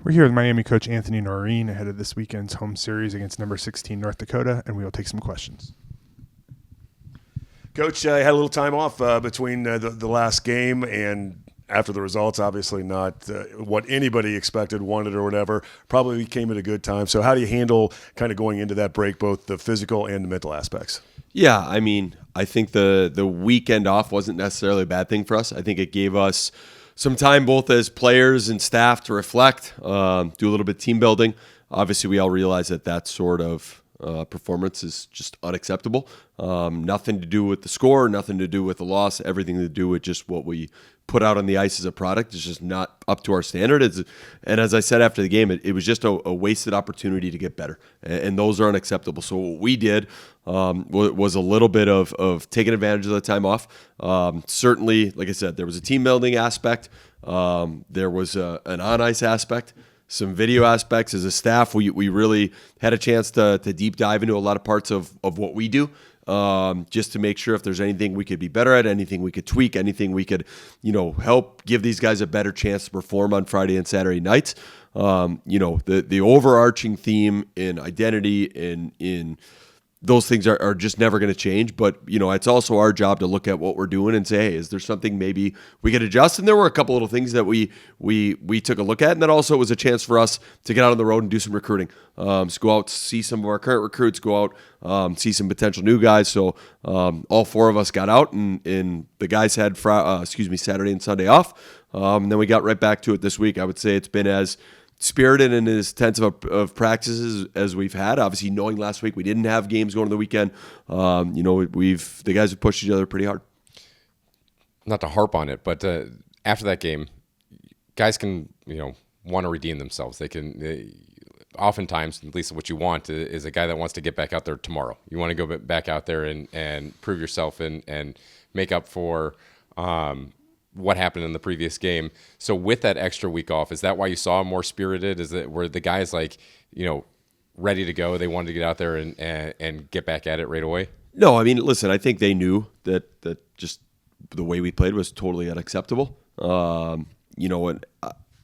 We're here with Miami coach Anthony Noreen ahead of this weekend's home series against number 16 North Dakota, and we will take some questions. Coach, had a little time off between the last game and after the results. Obviously not what anybody expected, wanted, or whatever. Probably came at a good time. So how do you handle kind of going into that break, both the physical and the mental aspects? Yeah, I mean, I think the weekend off wasn't necessarily a bad thing for us. I think it gave us some time both as players and staff to reflect, do a little bit of team building. Obviously, we all realize that sort of performance is just unacceptable. Nothing to do with the score, nothing to do with the loss, everything to do with just what we put out on the ice as a product is just not up to our standard. And as I said after the game, it was just a wasted opportunity to get better. And those are unacceptable. So what we did was a little bit of taking advantage of the time off. Certainly, like I said, there was a team building aspect. There was an on-ice aspect. Some video aspects. As a staff, we really had a chance to deep dive into a lot of parts of what we do, just to make sure if there's anything we could be better at, anything we could tweak, anything we could, help give these guys a better chance to perform on Friday and Saturday nights. The overarching theme in identity in those things are just never going to change. But, it's also our job to look at what we're doing and say, hey, is there something maybe we could adjust? And there were a couple little things that we took a look at. And that also was a chance for us to get out on the road and do some recruiting. So go out, see some of our current recruits, go out, see some potential new guys. So all four of us got out and the guys had Saturday and Sunday off. And then we got right back to it this week. I would say it's been as spirited and as intense of practices as we've had. Obviously, knowing last week we didn't have games going to the weekend, the guys have pushed each other pretty hard. Not to harp on it, but after that game, guys can want to redeem themselves. Oftentimes, at least what you want is a guy that wants to get back out there tomorrow. You want to go back out there and prove yourself and make up for what happened in the previous game. So with that extra week off, is that why you saw more spirited? Were the guys ready to go? They wanted to get out there and get back at it right away? No, I mean, listen, I think they knew that just the way we played was totally unacceptable. And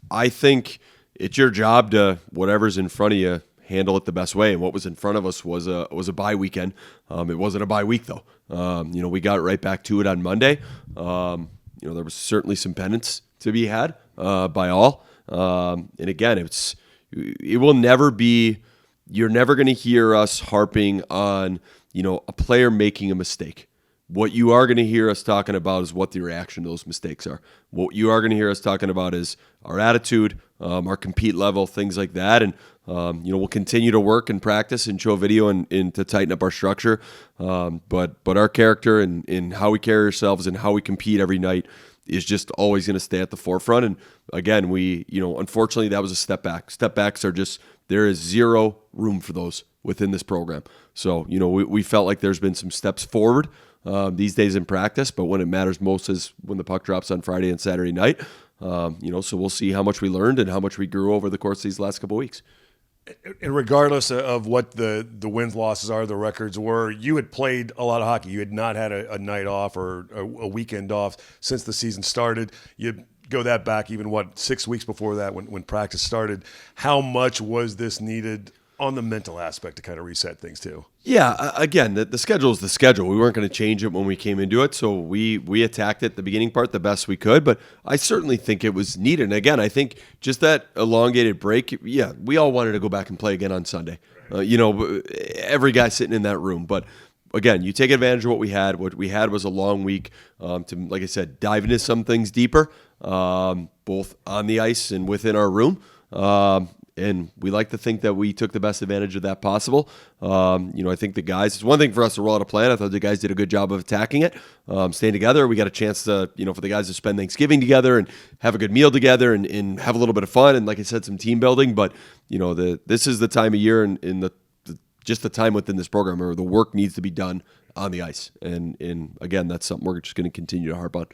I think it's your job to, whatever's in front of you, handle it the best way. And what was in front of us was a bye weekend. It wasn't a bye week though. We got right back to it on Monday. There was certainly some penance to be had by all. And again, it will never be, you're never going to hear us harping on, a player making a mistake. What you are going to hear us talking about is what the reaction to those mistakes are. What you are going to hear us talking about is our attitude, our compete level, things like that. And, we'll continue to work and practice and show video and to tighten up our structure. But our character and how we carry ourselves and how we compete every night is just always going to stay at the forefront. And again, unfortunately, that was a step back. Step backs are there is zero room for those within this program. So, we felt like there's been some steps forward these days in practice, but when it matters most is when the puck drops on Friday and Saturday night. So we'll see how much we learned and how much we grew over the course of these last couple of weeks. And regardless of what the wins, losses are, the records were, you had played a lot of hockey. You had not had a night off or a weekend off since the season started. You go that back even, 6 weeks before that when practice started. How much was this needed on the mental aspect to kind of reset things too? Yeah, again, the schedule is the schedule. We weren't going to change it when we came into it, so we attacked it the beginning part the best we could, but I certainly think it was needed. And again, I think just that elongated break, yeah, we all wanted to go back and play again on Sunday. Every guy sitting in that room. But again, you take advantage of what we had. What we had was a long week to, like I said, dive into some things deeper, both on the ice and within our room. And we like to think that we took the best advantage of that possible. I think the guys, it's one thing for us to roll out a plan. I thought the guys did a good job of attacking it, staying together. We got a chance to, for the guys to spend Thanksgiving together and have a good meal together and have a little bit of fun. And like I said, some team building. But, this is the time of year and just the time within this program where the work needs to be done on the ice. And again, that's something we're just going to continue to harp on.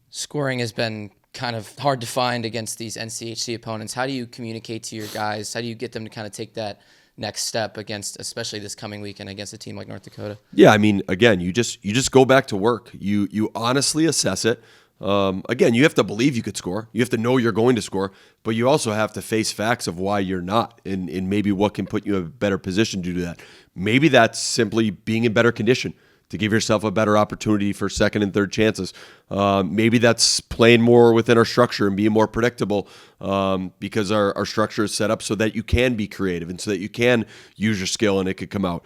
Scoring has been kind of hard to find against these NCHC opponents. How do you communicate to your guys? How do you get them to kind of take that next step against, especially this coming weekend against a team like North Dakota? Yeah, I mean, again, you just go back to work. You honestly assess it. Again, you have to believe you could score. You have to know you're going to score, but you also have to face facts of why you're not, and maybe what can put you in a better position to do that. Maybe that's simply being in better condition to give yourself a better opportunity for second and third chances. Maybe that's playing more within our structure and being more predictable, because our structure is set up so that you can be creative and so that you can use your skill and it could come out.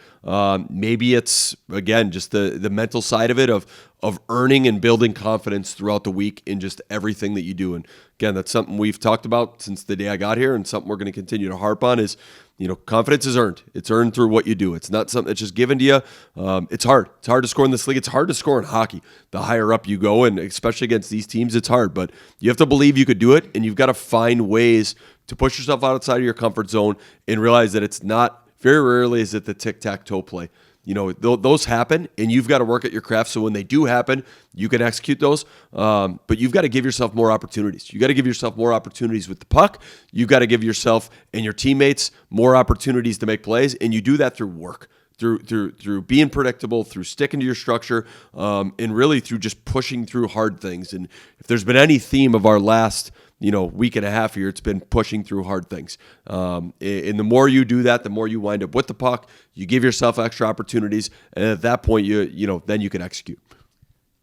Maybe it's, again, just the mental side of it, of earning and building confidence throughout the week in just everything that you do. And again, that's something we've talked about since the day I got here, and something we're going to continue to harp on is, confidence is earned. It's earned through what you do. It's not something that's just given to you. It's hard. It's hard to score in this league. It's hard to score in hockey. The higher up you go, and especially against these teams, it's hard. But you have to believe you could do it, and you've got to find ways to push yourself outside of your comfort zone and realize that it's not, very rarely is it the tic-tac-toe play. Those happen, and you've got to work at your craft. So when they do happen, you can execute those. But you've got to give yourself more opportunities. You got to give yourself more opportunities with the puck. You've got to give yourself and your teammates more opportunities to make plays, and you do that through work, through being predictable, through sticking to your structure, and really through just pushing through hard things. And if there's been any theme of our last week and a half here, it's been pushing through hard things. And the more you do that, the more you wind up with the puck. You give yourself extra opportunities, and at that point, then you can execute.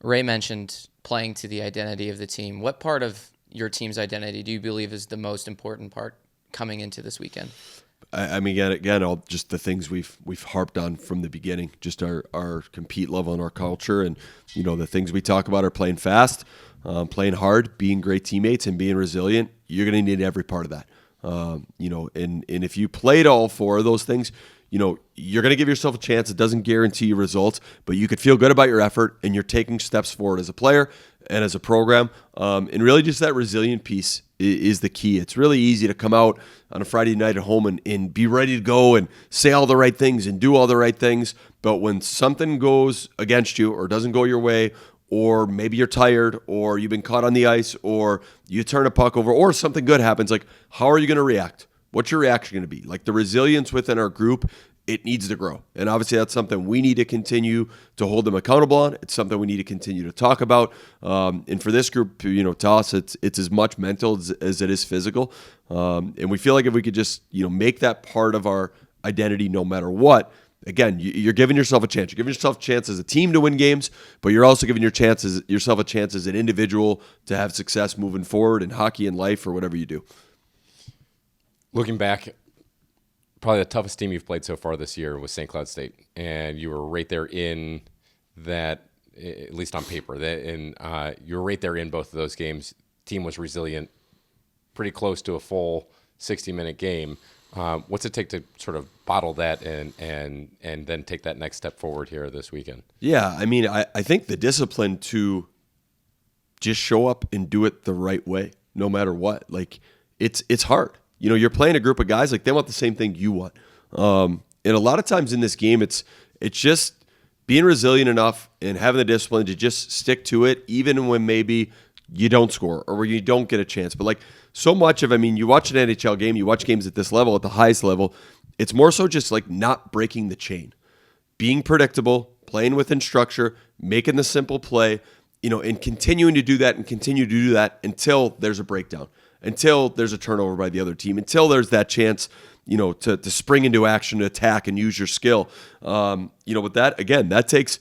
Ray mentioned playing to the identity of the team. What part of your team's identity do you believe is the most important part coming into this weekend? I mean, again, all just the things we've harped on from the beginning, just our compete level and our culture, and the things we talk about are playing fast, playing hard, being great teammates, and being resilient. You're going to need every part of that. And if you played all four of those things, you're going to give yourself a chance. It doesn't guarantee you results, but you could feel good about your effort, and you're taking steps forward as a player and as a program. And really just that resilient piece is the key. It's really easy to come out on a Friday night at home and be ready to go and say all the right things and do all the right things. But when something goes against you or doesn't go your way, or maybe you're tired, or you've been caught on the ice, or you turn a puck over, or something good happens, like, how are you going to react? What's your reaction going to be? Like, the resilience within our group, it needs to grow. And obviously that's something we need to continue to hold them accountable on. It's something we need to continue to talk about. And for this group, to us, it's as much mental as it is physical. And we feel like if we could just, make that part of our identity no matter what, again, you're giving yourself a chance. You're giving yourself a chance as a team to win games, but you're also giving yourself a chance as an individual to have success moving forward in hockey and life or whatever you do. Looking back, probably the toughest team you've played so far this year was St. Cloud State, and you were right there in that, at least on paper. You were right there in both of those games. Team was resilient, pretty close to a full 60-minute game. What's it take to sort of bottle that and then take that next step forward here this weekend? Yeah, I mean, I think the discipline to just show up and do it the right way, no matter what. Like, it's hard. You're playing a group of guys, like, they want the same thing you want. And a lot of times in this game, it's just being resilient enough and having the discipline to just stick to it, even when maybe you don't score or where you don't get a chance. But so much of, you watch an NHL game, you watch games at this level, at the highest level, it's more so just not breaking the chain, being predictable, playing within structure, making the simple play, and continuing to do that and continue to do that until there's a breakdown, until there's a turnover by the other team, until there's that chance, to spring into action, to attack and use your skill. But that, again, that takes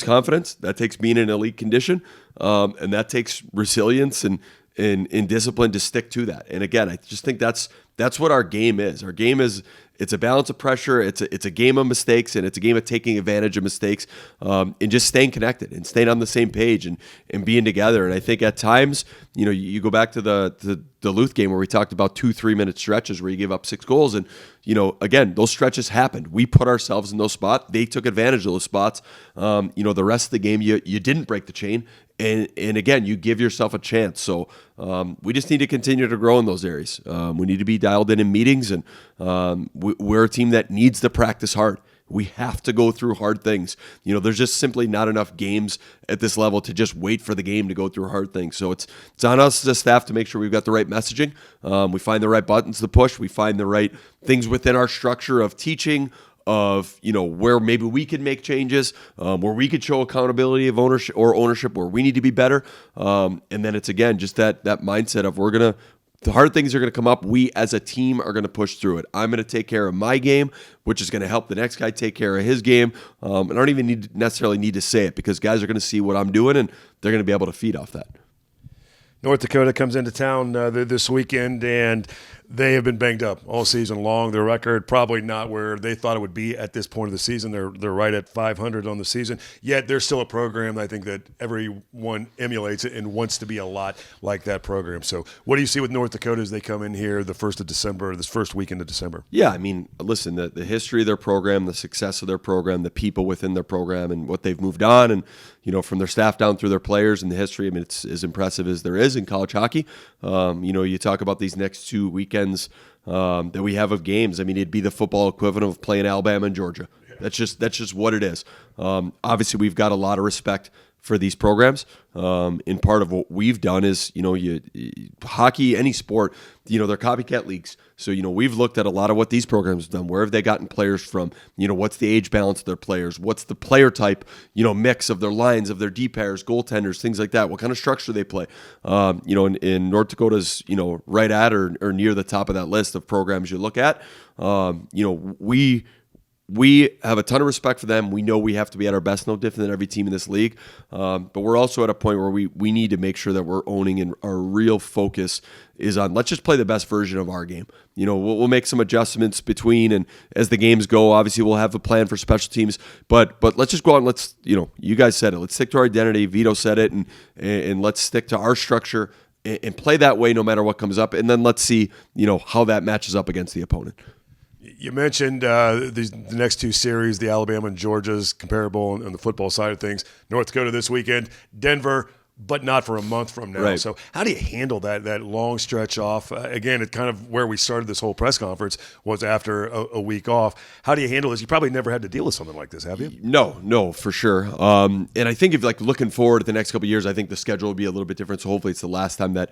confidence, that takes being in elite condition, and that takes resilience and discipline to stick to that. And again, I just think that's what our game is. Our game is, it's a balance of pressure. It's a game of mistakes, and it's a game of taking advantage of mistakes, and just staying connected and staying on the same page and being together. And I think at times, you go back to the Duluth game where we talked about 2-3 minute stretches where you give up 6 goals. And, again, those stretches happened. We put ourselves in those spots. They took advantage of those spots. The rest of the game, you didn't break the chain. And again, you give yourself a chance. So we just need to continue to grow in those areas. We need to be dialed in meetings, and we're a team that needs to practice hard. We have to go through hard things. There's just simply not enough games at this level to just wait for the game to go through hard things. So it's on us as a staff to make sure we've got the right messaging. We find the right buttons to push. We find the right things within our structure of teaching, of, where maybe we could make changes, where we could show accountability of ownership where we need to be better. And then it's, again, just that mindset of the hard things are going to come up. We as a team are going to push through it. I'm going to take care of my game, which is going to help the next guy take care of his game. And I don't even necessarily need to say it, because guys are going to see what I'm doing and they're going to be able to feed off that. North Dakota comes into town this weekend, and they have been banged up all season long. Their record probably not where they thought it would be at this point of the season. They're right at 500 on the season. Yet they're still a program I think that everyone emulates it and wants to be a lot like that program. So what do you see with North Dakota as they come in here the 1st of December, this first weekend of December? Yeah, I mean, listen, the history of their program, the success of their program, the people within their program, and what they've moved on, and from their staff down through their players and the history. I mean, it's as impressive as there is in college hockey. You talk about these next 2 weekends that we have of games. I mean, it'd be the football equivalent of playing Alabama and Georgia. That's just what it is. Obviously, we've got a lot of respect for these programs. And part of what we've done is, hockey, any sport, they're copycat leagues. So, we've looked at a lot of what these programs have done. Where have they gotten players from? What's the age balance of their players? What's the player type, mix of their lines, of their D pairs, goaltenders, things like that. What kind of structure they play? In North Dakota's, right at or near the top of that list of programs you look at. We have a ton of respect for them. We know we have to be at our best, no different than every team in this league. But we're also at a point where we need to make sure that we're owning, and our real focus is on, let's just play the best version of our game. We'll make some adjustments between, and as the games go, obviously we'll have a plan for special teams. But let's just go out and let's, you guys said it. Let's stick to our identity. Vito said it, and let's stick to our structure and play that way no matter what comes up. And then let's see, how that matches up against the opponent. You mentioned the next 2 series, the Alabama and Georgia's comparable on the football side of things. North Dakota this weekend, Denver, but not for a month from now. Right. So how do you handle that long stretch off? Again, it's kind of where we started this whole press conference was after a week off. How do you handle this? You probably never had to deal with something like this, have you? No, for sure. And I think if looking forward to the next couple of years, I think the schedule will be a little bit different. So hopefully it's the last time that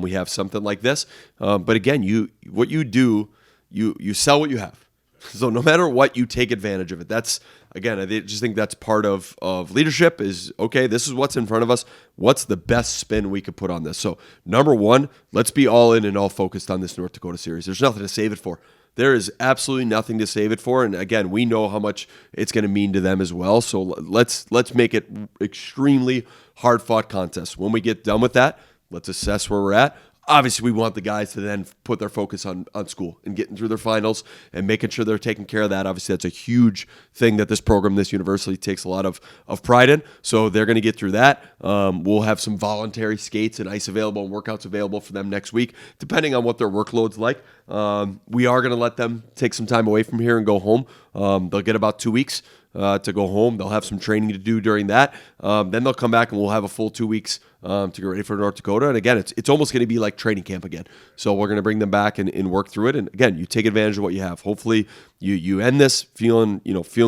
we have something like this. But again, what you do, you sell what you have. So no matter what, you take advantage of it. That's, again, I just think that's part of leadership is, okay, this is what's in front of us. What's the best spin we could put on this? So number one, let's be all in and all focused on this North Dakota series. There's nothing to save it for. There is absolutely nothing to save it for. And again, we know how much it's going to mean to them as well. So let's make it extremely hard-fought contest. When we get done with that, let's assess where we're at. Obviously, we want the guys to then put their focus on school and getting through their finals and making sure they're taking care of that. Obviously, that's a huge thing that this program, this university, takes a lot of pride in. So they're going to get through that. We'll have some voluntary skates and ice available and workouts available for them next week, depending on what their workload's like. We are going to let them take some time away from here and go home. They'll get about 2 weeks to go home. They'll have some training to do during that. Then they'll come back and we'll have a full 2 weeks to get ready for North Dakota. And again, it's almost going to be like training camp again. So we're going to bring them back and work through it. And again, you take advantage of what you have. Hopefully you end this feeling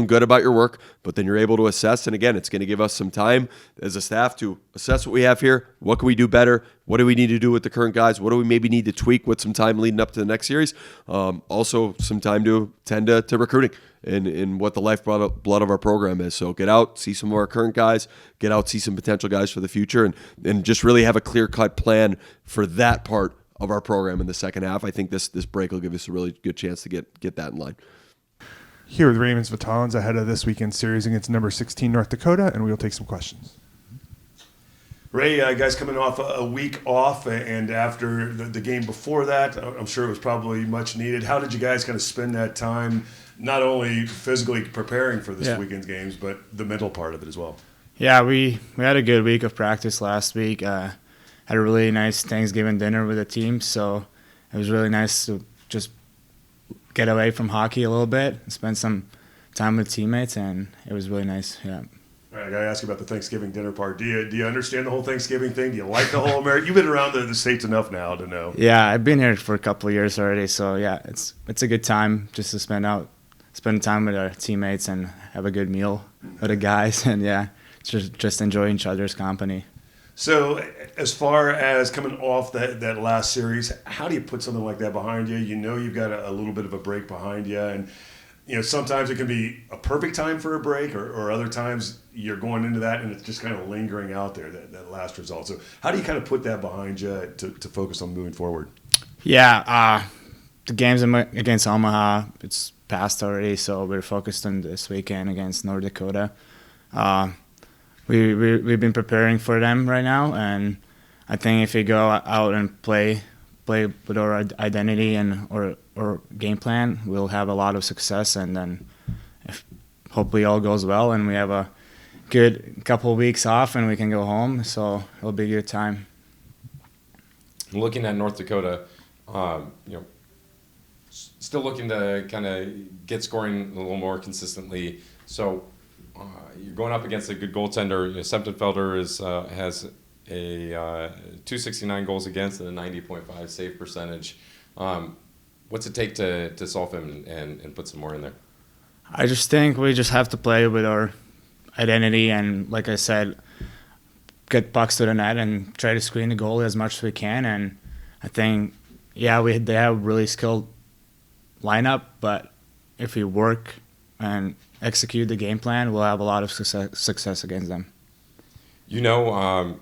good about your work, but then you're able to assess. And again, it's going to give us some time as a staff to assess what we have here. What can we do better? What do we need to do with the current guys? What do we maybe need to tweak with some time leading up to the next series? Also some time to tend to recruiting and what the lifeblood of our program is. So get out, see some of our current guys, get out, see some potential guys for the future, and just really have a clear-cut plan for that part of our program in the second half. I think this break will give us a really good chance to get that in line. Here with Raimonds Vitolins ahead of this weekend's series against number 16 North Dakota, and we will take some questions. Ray, guys coming off a week off, and after the game before that, I'm sure it was probably much needed. How did you guys kind of spend that time, not only physically preparing for this weekend's games, but the mental part of it as well? Yeah, we had a good week of practice last week. Had a really nice Thanksgiving dinner with the team, so it was really nice to just get away from hockey a little bit and spend some time with teammates, and it was really nice. Yeah. All right, I got to ask you about the Thanksgiving dinner part. Do you understand the whole Thanksgiving thing? Do you like the whole American? You've been around the States enough now to know. Yeah, I've been here for a couple of years already, so yeah, it's a good time just to spend time with our teammates and have a good meal with the guys, and yeah, just enjoy each other's company. So as far as coming off that last series, how do you put something like that behind you? You know you've got a little bit of a break behind you, and sometimes it can be a perfect time for a break, or other times you're going into that and it's just kind of lingering out there, that last result. So how do you kind of put that behind you to focus on moving forward? Yeah, the games against Omaha, it's passed already, so we're focused on this weekend against North Dakota. We've been preparing for them right now, and I think if we go out and play with our identity and or game plan, we'll have a lot of success. And then, if hopefully all goes well, and we have a good couple of weeks off, and we can go home, so it'll be a good time. Looking at North Dakota, still looking to kind of get scoring a little more consistently. So you're going up against a good goaltender. Septenfelder has a 269 goals against and a 90.5 save percentage. What's it take to solve him and put some more in there? I just think we just have to play with our identity and, like I said, get pucks to the net and try to screen the goalie as much as we can. And I think, they have a really skilled lineup, but if we work and execute the game plan, we'll have a lot of success against them. You know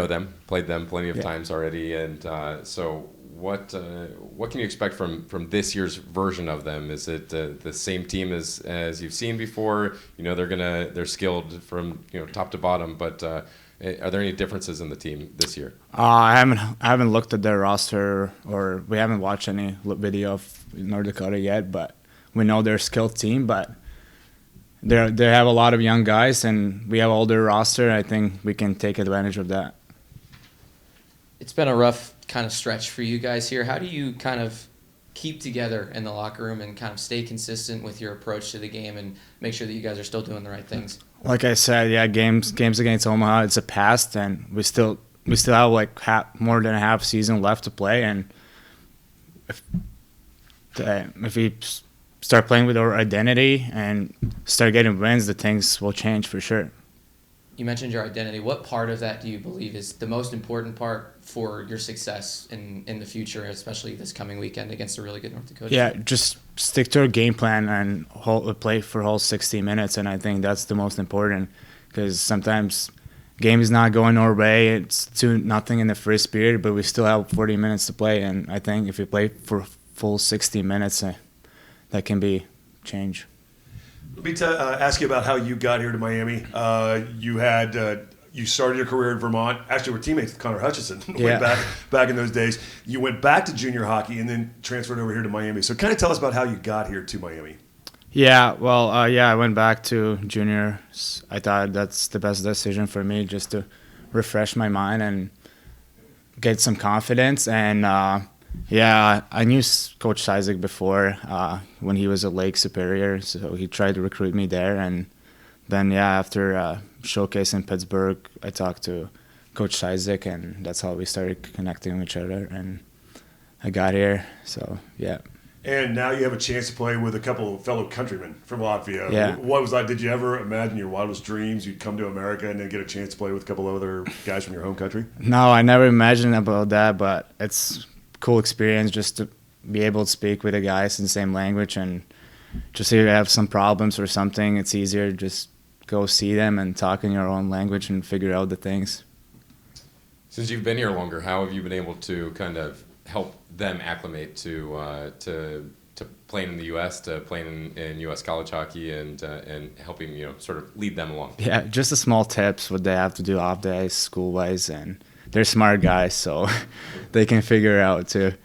them, played them plenty of times already, and so what can you expect from this year's version of them? Is it the same team as you've seen before? They're skilled from top to bottom, but are there any differences in the team this year? I haven't looked at their roster, or we haven't watched any video of North Dakota yet, but we know they're a skilled team, but they have a lot of young guys, and we have older roster. I think we can take advantage of that. It's been a rough kind of stretch for you guys here. How do you kind of keep together in the locker room and kind of stay consistent with your approach to the game and make sure that you guys are still doing the right things? Like I said, games against Omaha, it's a past, and we still have like more than a half season left to play, and if we start playing with our identity and start getting wins, the things will change for sure. You mentioned your identity. What part of that do you believe is the most important part for your success in the future, especially this coming weekend against a really good North Dakota team? Yeah, just stick to our game plan and play for whole 60 minutes, and I think that's the most important, because sometimes game is not going our way. It's 2-0 in the first period, but we still have 40 minutes to play, and I think if we play for full 60 minutes, that can be change. Let me ask you about how you got here to Miami. You started your career in Vermont. Actually, we're teammates with Connor Hutchison way back in those days. You went back to junior hockey and then transferred over here to Miami. So kind of tell us about how you got here to Miami. Yeah, well, I went back to juniors. I thought that's the best decision for me, just to refresh my mind and get some confidence. And I knew Coach Isaac before when he was at Lake Superior, so he tried to recruit me there. And then, after showcase in Pittsburgh, I talked to Coach Isaac, and that's how we started connecting with each other. And I got here, so yeah. And now you have a chance to play with a couple of fellow countrymen from Latvia. Yeah. What was that? Did you ever imagine your wildest dreams you'd come to America and then get a chance to play with a couple of other guys from your home country? No, I never imagined about that, but it's cool experience just to be able to speak with the guys in the same language, and just if you have some problems or something, it's easier just go see them and talk in your own language and figure out the things. Since you've been here longer, how have you been able to kind of help them acclimate to playing in the U.S., to playing in U.S. college hockey, and helping sort of lead them along? Yeah, just the small tips, what they have to do off days, school wise, and they're smart guys, so they can figure out to